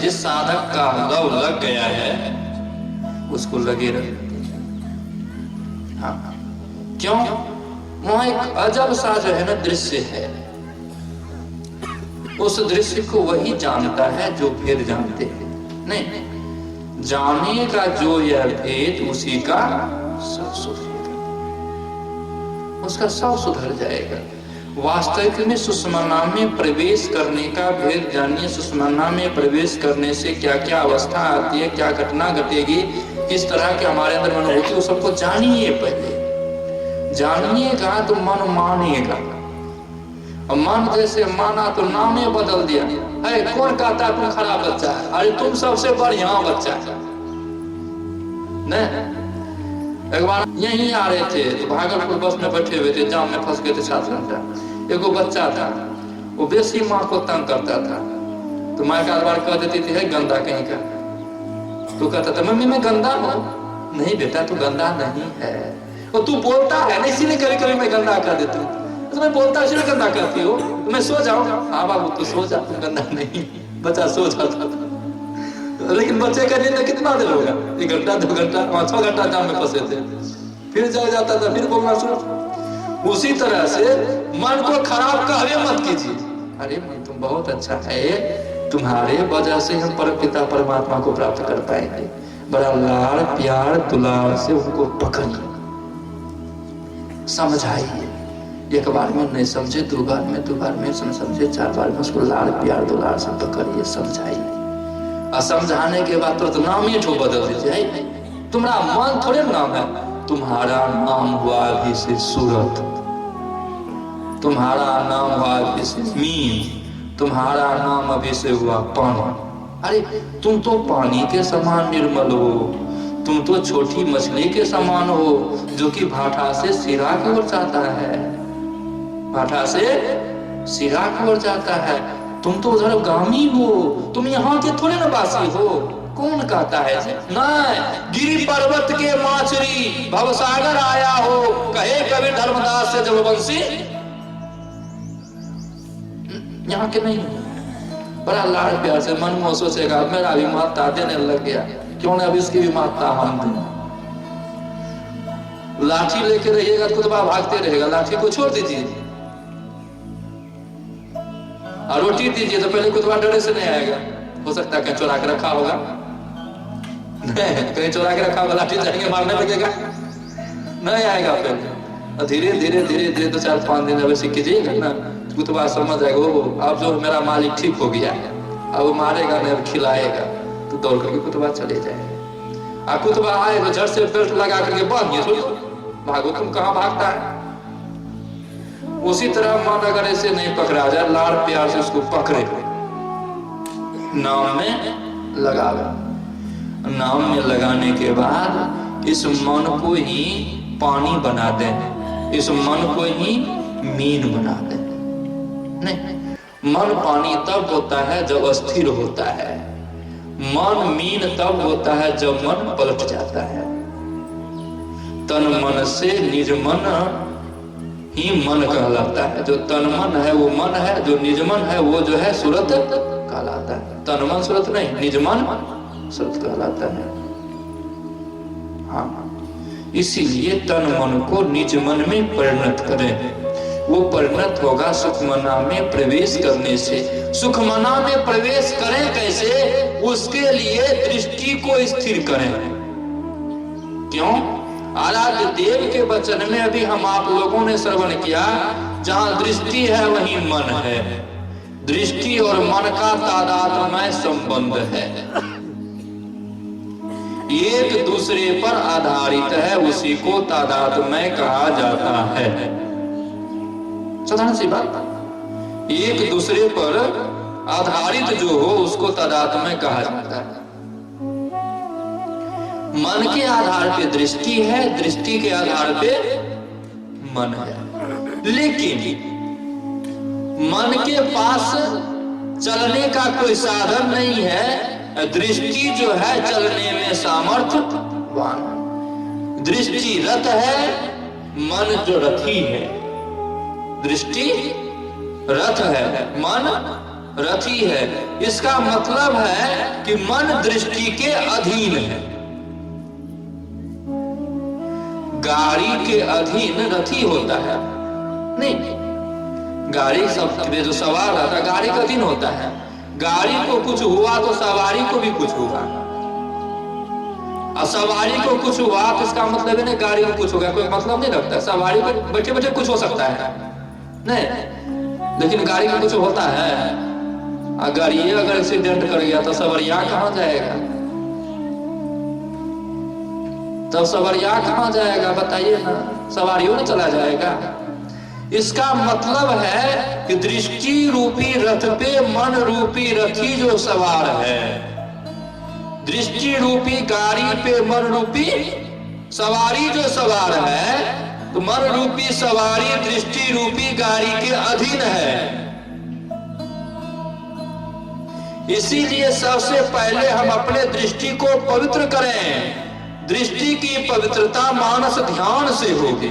जिस साधक का लव लग गया है उसको लगे रहते। हाँ, क्यों? वहां एक अजब सा जो है ना दृश्य है, उस दृश्य को वही जानता है जो भेद जानते हैं। नहीं, जानेगा जो यह भेद उसी का सब सुधरेगा, उसका सब सुधर जाएगा। वास्तविक में सुषुम्ना में प्रवेश करने का भेद जानिए। सुषुम्ना में प्रवेश करने से क्या क्या अवस्था आती है, क्या घटना घटेगी, किस तरह के हमारे अंदर अनुभूति, वो सबको जानिए। पहले जानिएगा तो मन मानेगा, और मन जैसे माना तो नामे बदल दिया। है कौन कहता तुम खराब बच्चा है? अरे तुम सबसे बढ़िया बच्चा है। नहीं, एक बार यहीं आ रहे थे तो भागलपुर बस में बैठे हुए थे, जाम में फंस गए थे 7 घंटा। एगो बच्चा था, वो बेसी माँ को तंग करता था, तो माँ का बार कह देती थी है गंदा कहीं का। तो कहता था मम्मी मैं गंदा हूँ। नहीं बेटा तू गंदा नहीं है, और तू बोलता है ना इसीलिए कभी कभी मैं गंदा कर देती हूँ। तो मैं बोलता इसलिए गंदा करती हो, तो मैं सो जाऊँ। हाँ बाबू तू सो जा, तू गंदा नहीं। बच्चा सो जाता था। लेकिन बच्चे का नींद कितना देर होगा? 1 घंटा 2 घंटा 5-6 घंटा जाम में फंसे थे, फिर जग जाता था, फिर बोलना शुरू। उसी तरह से मन को खराब कहवे मत कीजिए। अरे मन तुम बहुत अच्छा है, तुम्हारे वजह से हम परमपिता परमात्मा को प्राप्त कर पाएंगे। बड़ा लाड़ प्यार दुलार से उनको पकड़िए, समझाइए। 1 बार में नहीं समझे, 2 बार में, 2 बार में समझे, 4 बार में उसको लाड़ प्यार दुलार से पकड़िए, समझाइए। और समझाने के बाद तो नाम ही ठो बदल दीजिए। तुम्हारा मन थोड़े नाम है, तुम्हारा नाम हुआ अभी से सूरत, तुम्हारा नाम हुआ अभी से मीन, तुम्हारा नाम अभी से हुआ पानी। अरे तुम तो पानी के समान निर्मल हो, तुम तो छोटी मछली के समान हो जो कि भाटा से सिरा की ओर जाता है, भाटा से सिरा की ओर जाता है। तुम तो उधर गामी हो, तुम यहाँ के थोड़े ना वासी हो। कौन कहता है? नहीं, गिरी पर्वत के माछरी भवसागर आया हो, कहे कबीर धर्मदास से जब बंसी। यहाँ के नहीं, बड़ा लाड़ प्यार से मन में सोचेगा मेरा भी महत्ता देने लग गया, क्यों ना अब इसकी भी महत्ता हम दें। लाठी लेके रहिएगा, कुतबा भागते रहेगा, लाठी को छोड़ दीजिए और रोटी दीजिए तो पहले कुतबा डरे से नहीं आएगा। हो सकता है कहीं चुरा के रखा होगा, नहीं कहीं चुरा के रखा होगा, लाठी जाएंगे मारने लगेगा, नहीं आएगा। फिर धीरे धीरे धीरे धीरे 2-4-5 दिन अवश्य कीजिएगा ना, कुतबा समझ जाएगा वो अब जो मेरा मालिक ठीक हो गया है, अब वो मारेगा नहीं, अब खिलाएगा। तो दौड़ करके कुतबा चले जाएगा। कुतबा आए तो झट से बेल्ट लगा करके बांधिए, भागो, तुम कहाँ भागता है। उसी तरह मन अगर ऐसे नहीं पकड़ा जाए, लाड़ प्यार से उसको पकड़े, नाम में लगावे। नाम में लगाने के बाद इस मन को ही पानी बना दे, इस मन को ही मीन बना दे। नहीं, मन पानी तब होता है जब अस्थिर होता है, मन मीन तब होता है जब मन पलट जाता है। तन मन से निज मन ही मन कहलाता है। जो तन मन है वो मन है, जो निज मन है वो जो है सूरत कहलाता है। तन मन सूरत नहीं, निज मन सूरत कहलाता है। हाँ, इसीलिए तन मन को निज मन में परिणत करें। वो परिणत होगा सुखमना में प्रवेश करने से। सुखमना में प्रवेश करें कैसे? उसके लिए दृष्टि को स्थिर करें। क्यों? आराध्य देव के वचन में अभी हम आप लोगों ने श्रवण किया, जहां दृष्टि है वहीं मन है। दृष्टि और मन का तादात्म्य संबंध है, एक दूसरे पर आधारित है, उसी को तादात्म्य कहा जाता है। साधारण सी बात, एक दूसरे पर आधारित जो हो उसको तादात्म्य कहा जाता है। मन के आधार पे दृष्टि है, दृष्टि के आधार पे मन है। लेकिन मन के पास चलने का कोई साधन नहीं है, दृष्टि जो है चलने में सामर्थ्यवान। दृष्टि रथ है, मन जो रथी है। दृष्टि रथ है, मन रथी है। इसका मतलब है कि मन दृष्टि के अधीन है। गाड़ी के अधीन रथी होता है नहीं। गाड़ी सब जो सवार रहता है गाड़ी के अधीन होता है। गाड़ी को कुछ हुआ तो सवारी को भी कुछ हुआ, और सवारी को कुछ हुआ तो इसका मतलब है ना गाड़ी को कुछ हो गया, कोई मतलब नहीं रखता। सवारी को बैठे बैठे कुछ हो सकता है नहीं, लेकिन गाड़ी को कुछ होता है। अगर ये अगर एक्सीडेंट कर गया तो सवरिया कहाँ जाएगा? तब सवरिया कहाँ जाएगा बताइए ना, सवारियों में चला जाएगा। इसका मतलब है कि दृष्टि रूपी रथ पे मन रूपी रथी जो सवार है, दृष्टि रूपी गाड़ी पे मन रूपी सवारी जो सवार है, तो मन रूपी सवारी दृष्टि रूपी गाड़ी के अधीन है। इसीलिए सबसे पहले हम अपने दृष्टि को पवित्र करें। दृष्टि की पवित्रता मानस ध्यान से होगी।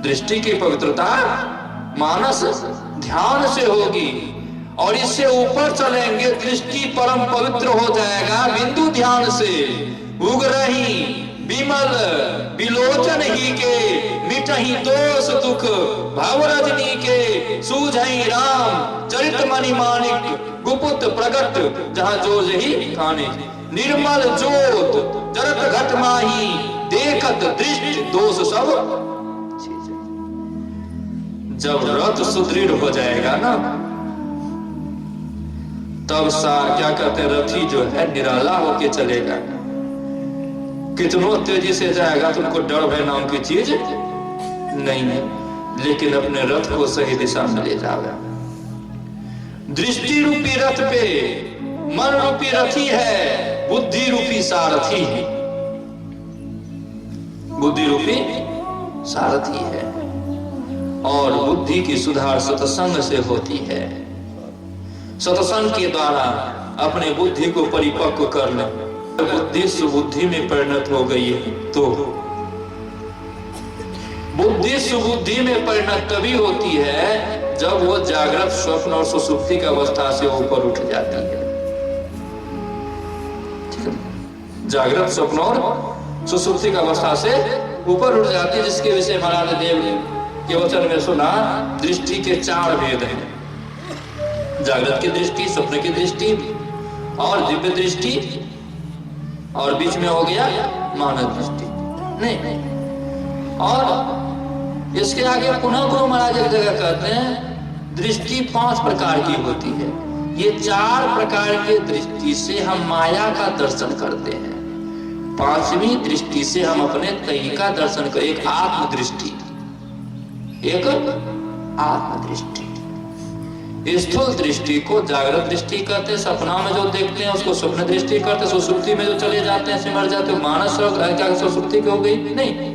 दृष्टि की पवित्रता मानस ध्यान से होगी, और इससे ऊपर चलेंगे। दृष्टि परम पवित्र हो जाएगा बिंदु ध्यान से। उग रही विमल विलोचन ही के, मिटही दोष दुख भव रजनी के, सूझई राम चरित मणि मानिक, गुपुत प्रगट जहाँ जो जही खाने, निर्मल जोत जरत घट माही, देखत दृष्टि दोष सब। जब रथ सुदृढ़ हो जाएगा ना, तब क्या कहते हैं, रथी जो है निराला होके चलेगा। कितनों तेजी से जाएगा तुमको डर भय नाम की चीज नहीं है, लेकिन अपने रथ को सही दिशा में ले जाएगा। दृष्टि रूपी रथ पे मन रूपी रथी है, बुद्धि रूपी सारथी है। बुद्धि रूपी सारथी है, और बुद्धि की सुधार सत्संग से होती है। सत्संग के द्वारा अपने बुद्धि को परिपक्व कर ले। बुद्धि सुबुद्धि में परिणत हो गई है, तो बुद्धि सुबुद्धि में परिणत तभी होती है जब वो जागृत स्वप्न और सुसुप्ति की अवस्था से ऊपर उठ जाती है। जागृत स्वप्न और सुसुप्ति की अवस्था से ऊपर उठ जाती है, जिसके विषय महाराज देव के वचन में सुना। दृष्टि के 4 भेद हैं, जागृत की दृष्टि, स्वप्न की दृष्टि और दिव्य दृष्टि, और बीच में हो गया मानव दृष्टि नहीं। और इसके आगे पुनः गुरु महाराज एक जगह कहते हैं दृष्टि 5 प्रकार की होती है। ये 4 प्रकार के दृष्टि से हम माया का दर्शन करते हैं, 5वीं दृष्टि से हम अपने तय का दर्शन करें। एक आत्मदृष्टि, एक आत्मदृष्टि। स्थूल दृष्टि को जागृत दृष्टि कहते हैं, सपना में जो देखते हैं उसको स्वप्न दृष्टि करते हैं। सुसुप्ति में जो चले जाते हैं सिमर जाते हैं, मानस क्या सुसुप्ति की हो गई नहीं,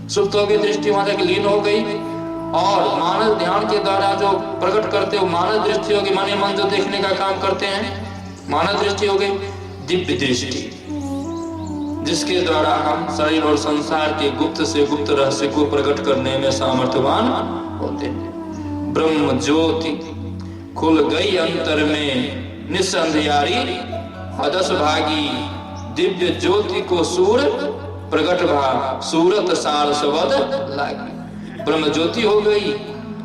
सुप्त हो गई दृष्टि, वहां तक लीन हो गई। और मानस ध्यान के द्वारा जो प्रकट करते हो मानस दृष्टि होगी, मन ही मन जो देखने का काम करते हैं मानस दृष्टि हो गई। दिव्य दृष्टि, जिसके द्वारा हम शरीर और संसार के गुप्त से गुप्त रहस्य को प्रकट करने में सामर्थ्यवान होते हैं। ब्रह्म ज्योति खुल गई अंतर में निसंध्यारी, अदस भागी दिव्य ज्योति को सूर प्रकट भा, सूरत सार शब्द लागी। ब्रह्म ज्योति हो गई,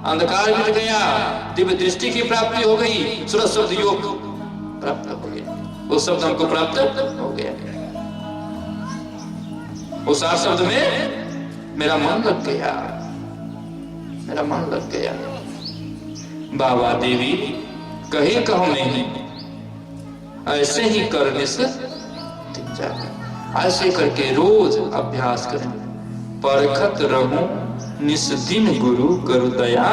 अंधकार मिट गया, दिव्य दृष्टि की प्राप्ति हो गई, सूरत शब्द योग प्राप्त हो गया, वो शब्द हमको प्राप्त हो गया। उस सार शब्द में मेरा मन लग गया, मेरा मन लग गया। बाबा देवी कहे कहो नहीं, ऐसे ही करने से दिख जाए। ऐसे करके रोज अभ्यास करें। परखत रहूं निस्दिन गुरु करु दया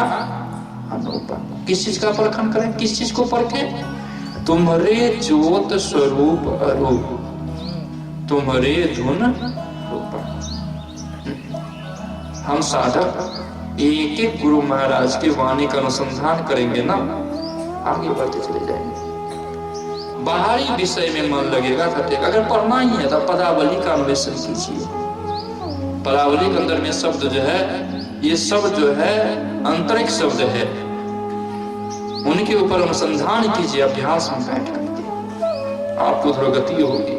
अनुपम। किस चीज का परखन करें, किस चीज को परखें? तुम्हारे ज्योत स्वरूप अरूप, तुम्हारे धुन रूप। हम साधक एक एक गुरु महाराज की वाणी का अनुसंधान करेंगे ना, आगे बढ़ते चले जाएंगे। बाहरी विषय में मन लगेगा घटेगा। अगर पढ़ना ही है तो पदावली का अन्वेषण कीजिए। पदावली के अंदर में शब्द जो है, ये शब्द जो है आंतरिक शब्द है, उनके ऊपर अनुसंधान कीजिए अभ्यास में बैठ करके, आपको दुर्गति होगी।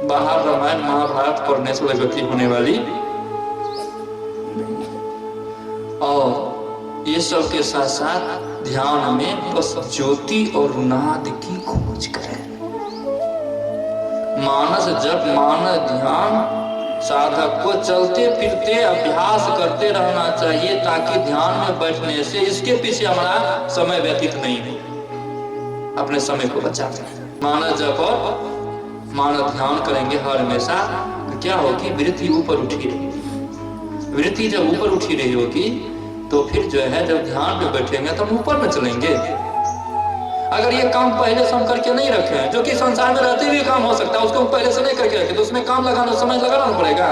बाहर रामायण महाभारत पढ़ने से दुर्गति होने वाली। और ये सब के साथ साथ ध्यान में बस ज्योति और नाद की खोज करें। मानस जप, मानस ध्यान साधक को चलते फिरते अभ्यास करते रहना चाहिए, ताकि ध्यान में बैठने से इसके पीछे हमारा समय व्यतीत नहीं हो, अपने समय को बचा लें। मानस जप और मानस ध्यान करेंगे हर हमेशा, तो क्या होगी, वृत्ति ऊपर उठी रहेगी। वृत्ति जब ऊपर उठी रही होगी तो फिर जो है जब ध्यान पे बैठेंगे तो हम ऊपर में चलेंगे। अगर ये काम पहले से हम करके नहीं रखे हैं, जो कि संसार में रहते हुए काम हो सकता है, उसको हम पहले से नहीं करके रखे, तो उसमें काम लगाना, समय लगाना पड़ेगा।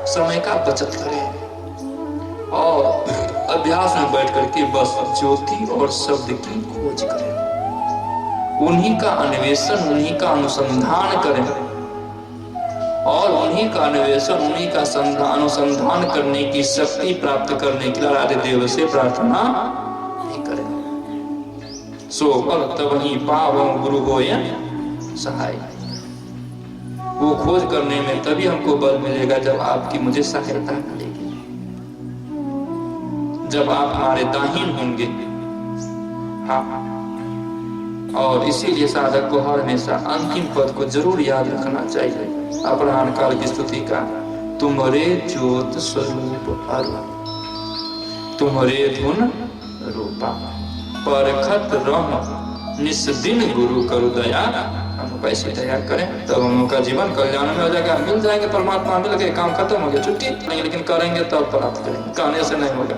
समय का बचत करें और अभ्यास में बैठ करके बस ज्योति और शब्द की खोज करें, उन्हीं का अन्वेषण, उन्हीं का अनुसंधान करें और उन्हीं का अन्वेषण, उन्हीं का अनुसंधान करने की शक्ति प्राप्त करने के लिए आराध्य देव से प्रार्थना नहीं करें। सो पर तब ही पावं गुरु होय सहाय। वो खोज करने में तभी हमको बल मिलेगा जब आपकी मुझे सहायता मिलेगी, जब आप हमारे दाहिन होंगे। हाँ, और इसीलिए साधक को हर हमेशा अंतिम पद को जरूर याद रखना चाहिए, अपराह्न काल की स्तुति का, तुम्हारे ज्योत स्वरूप अरु, तुम्हारे धुन रूपा, परखत रह निस दिन गुरु करु दया। हम कैसे दया करें, तब हम लोग का जीवन कल्याण में हो जाएगा, मिल जाएंगे परमात्मा, मिल के काम खत्म हो गया, छुट्टी नहीं, लेकिन करेंगे तब प्राप्त करेंगे, कहने से नहीं होगा।